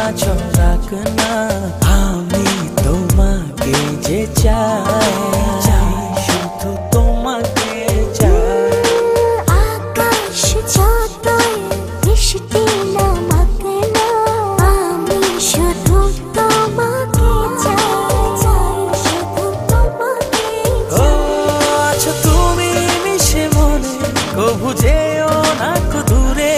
আছো রাখনা আমি তোমাকে যে চাই শুধু তোমাকে চাই আকাশ যতই বৃষ্টি নামক না আমি শুধু তোমাকে চাই শুধু তোমাকে ও আছো তুমি মিশে মনে কবু যেও না কো দূরে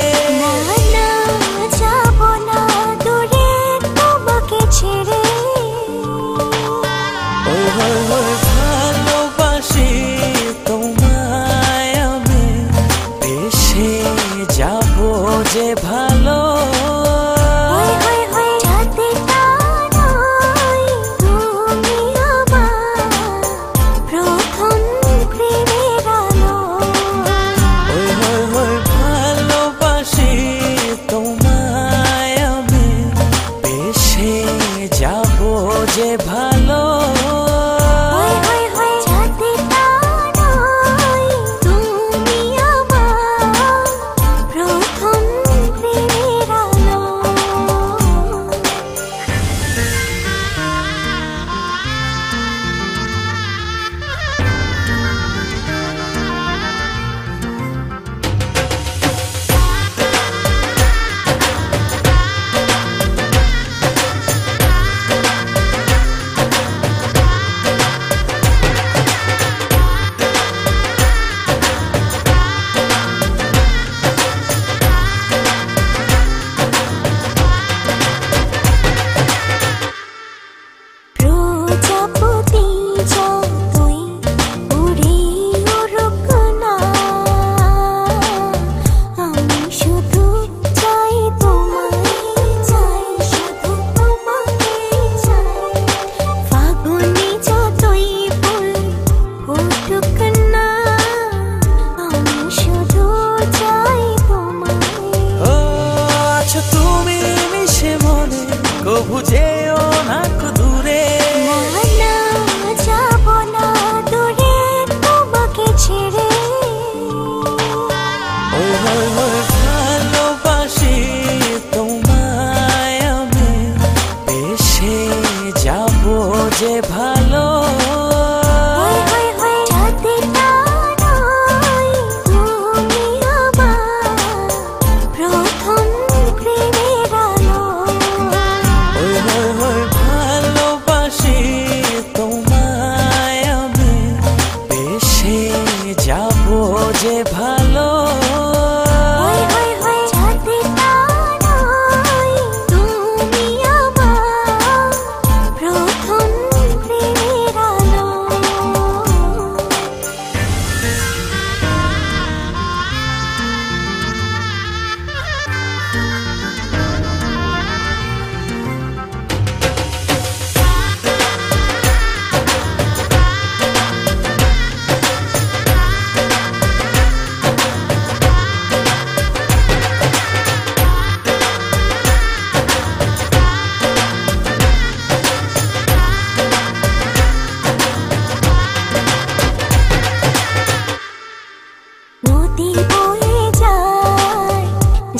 ভালোবাসি তোমায় আমি বেশে যাব যে ভালো ভালোবাসি তোমায় আমি বেশে যাব যে ভালো কবু যেও না কো দূরে যাব না দূরে তোমাকে ছেড়ে ভালোবাসি তোমায় আমি বেশে যাব যে ভালো যাব যে ভালো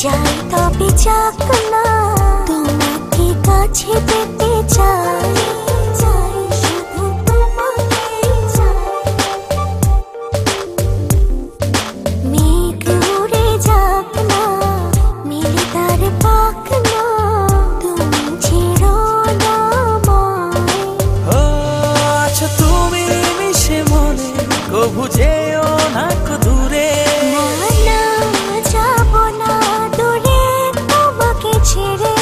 যাই তবে যাক না তোমাকে কাছে পেতে চাই শুধু তোমাকে চাই মেঘ উড়ে যাক না মিলে তার পাক না তুমি ছেড়ো না আছো তুমি মিশে মনে কবু যেও না কো দূরে ছেড়ে